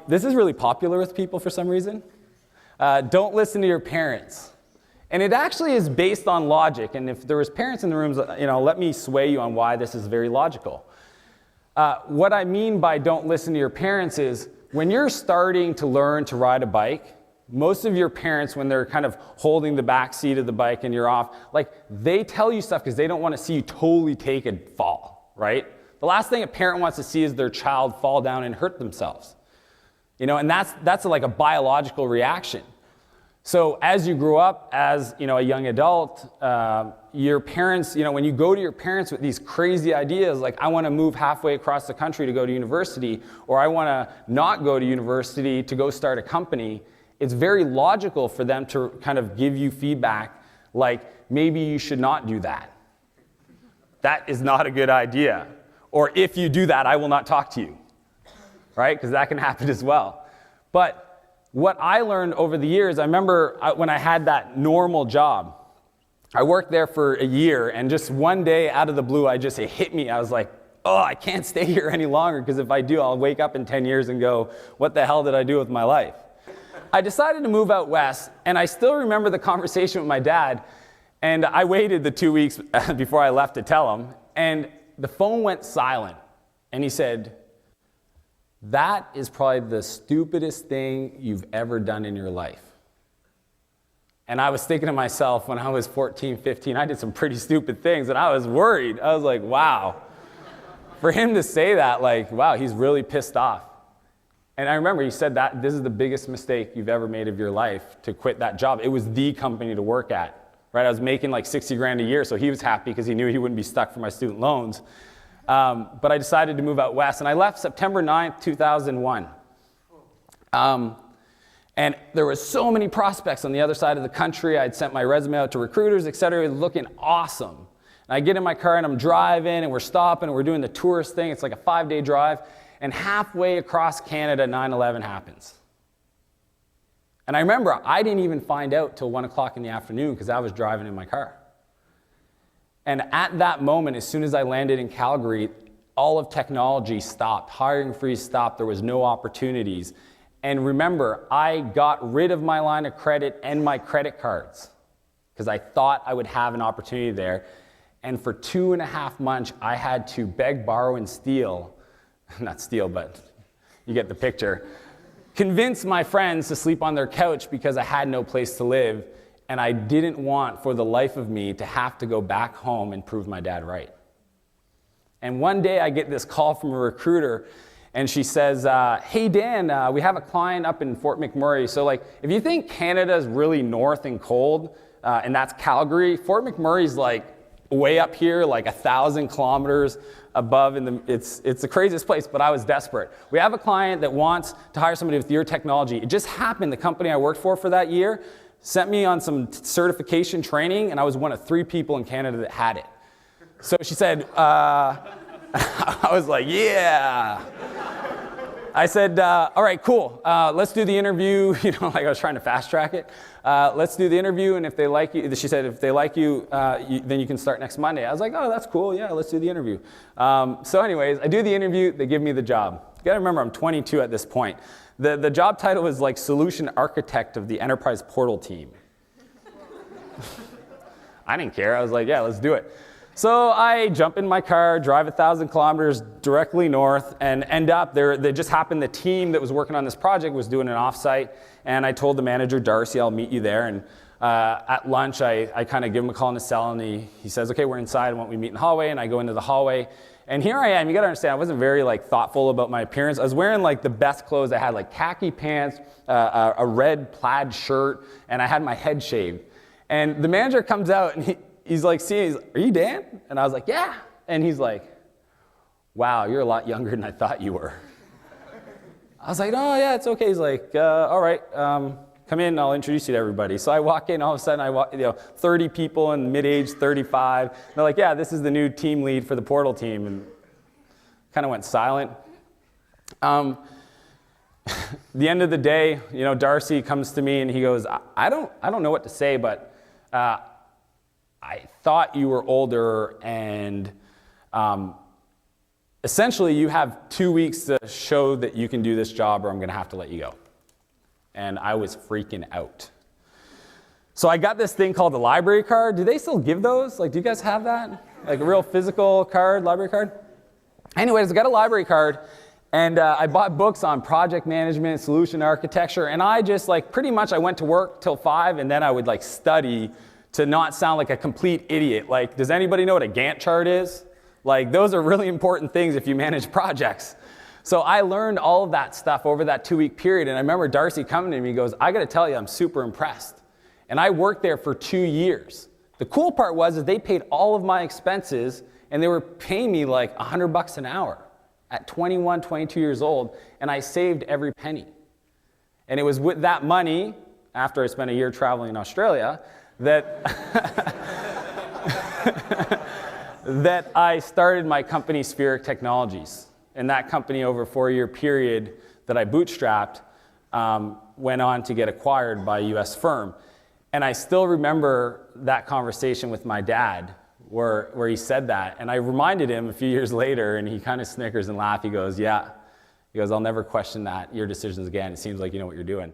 This is really popular with people for some reason. Don't listen to your parents. And it actually is based on logic. And if there was parents in the rooms, let me sway you on why this is very logical. What I mean by don't listen to your parents is when you're starting to learn to ride a bike, most of your parents, when they're kind of holding the back seat of the bike and you're off, they tell you stuff because they don't want to see you totally take a fall, right? The last thing a parent wants to see is their child fall down and hurt themselves. And that's like a biological reaction. So as you grow up as a young adult, your parents, when you go to your parents with these crazy ideas like I want to move halfway across the country to go to university, or I want to not go to university to go start a company, it's very logical for them to kind of give you feedback like maybe you should not do that. That is not a good idea. Or if you do that, I will not talk to you, right? Because that can happen as well. But what I learned over the years, I remember when I had that normal job, I worked there for a year, and just one day out of the blue, it hit me. I was like, oh, I can't stay here any longer, because if I do, I'll wake up in 10 years and go, what the hell did I do with my life? I decided to move out west, and I still remember the conversation with my dad, and I waited the 2 weeks before I left to tell him, and the phone went silent, and he said, that is probably the stupidest thing you've ever done in your life. And I was thinking to myself, when I was 14, 15, I did some pretty stupid things, and I was worried. I was like, wow. For him to say that, wow, he's really pissed off. And I remember he said that this is the biggest mistake you've ever made of your life, to quit that job. It was the company to work at, right? I was making like 60 grand a year, so he was happy because he knew he wouldn't be stuck for my student loans. But I decided to move out west, and I left September 9th, 2001. And there were so many prospects on the other side of the country. I'd sent my resume out to recruiters, et cetera. It was looking awesome. And I get in my car, and I'm driving, and we're stopping, and we're doing the tourist thing. It's like a 5-day drive. And halfway across Canada, 9/11 happens. And I remember I didn't even find out till 1 o'clock in the afternoon because I was driving in my car. And at that moment, as soon as I landed in Calgary, all of technology stopped. Hiring freeze stopped. There was no opportunities. And remember, I got rid of my line of credit and my credit cards because I thought I would have an opportunity there. And for 2.5 months, I had to beg, borrow, and steal. Not steal, but you get the picture. Convince my friends to sleep on their couch because I had no place to live. And I didn't want, for the life of me, to have to go back home and prove my dad right. And one day I get this call from a recruiter, and she says, hey Dan, we have a client up in Fort McMurray. So if you think Canada's really north and cold, and that's Calgary, Fort McMurray's way up here, 1,000 kilometers above, it's the craziest place, but I was desperate. We have a client that wants to hire somebody with your technology. It just happened, the company I worked for that year sent me on some certification training, and I was one of 3 people in Canada that had it. So she said, I was like, yeah. I said, all right, cool. Let's do the interview. I was trying to fast track it. Let's do the interview, and if they like you, she said, if they like you, then you can start next Monday. I was like, oh, that's cool. Yeah, let's do the interview. So anyways, I do the interview. They give me the job. You got to remember, I'm 22 at this point. The job title was Solution Architect of the Enterprise Portal Team. I didn't care. I was like, yeah, let's do it. So I jump in my car, drive 1,000 kilometers directly north, and end up there. They just happened the team that was working on this project was doing an offsite, and I told the manager, Darcy, I'll meet you there. And at lunch, I kind of give him a call in his cell, and he says, okay, we're inside. Why don't we meet in the hallway? And I go into the hallway, and here I am. You got to understand, I wasn't very thoughtful about my appearance. I was wearing the best clothes. I had khaki pants, a red plaid shirt, and I had my head shaved. And the manager comes out, and he's are you Dan? And I was like, yeah. And he's like, wow, you're a lot younger than I thought you were. I was like, oh, yeah, it's okay. He's like, all right, come in, I'll introduce you to everybody. So I walk in, all of a sudden, 30 people in mid-age, 35. They're like, yeah, this is the new team lead for the portal team. And kind of went silent. The end of the day, Darcy comes to me and he goes, I don't know what to say, but I thought you were older and essentially you have 2 weeks to show that you can do this job or I'm going to have to let you go. And I was freaking out. So I got this thing called a library card. Do they still give those? Like, do you guys have that? Like a real physical card, library card? Anyways, I got a library card, and I bought books on project management, solution architecture, and I just like pretty much I went to work till 5, and then I would like study to not sound like a complete idiot. Like, does anybody know what a Gantt chart is? Like, those are really important things if you manage projects. So I learned all of that stuff over that 2-week period, and I remember Darcy coming to me and goes, I gotta tell you, I'm super impressed. And I worked there for 2 years. The cool part was they paid all of my expenses, and they were paying me like $100 an hour at 21, 22 years old, and I saved every penny. And it was with that money, after I spent a year traveling in Australia, that, that I started my company, Spheric Technologies. And that company, over a 4-year period that I bootstrapped, went on to get acquired by a US firm. And I still remember that conversation with my dad where he said that. And I reminded him a few years later, and he kind of snickers and laughs. He goes, yeah. He goes, I'll never question that, your decisions again. It seems like you know what you're doing.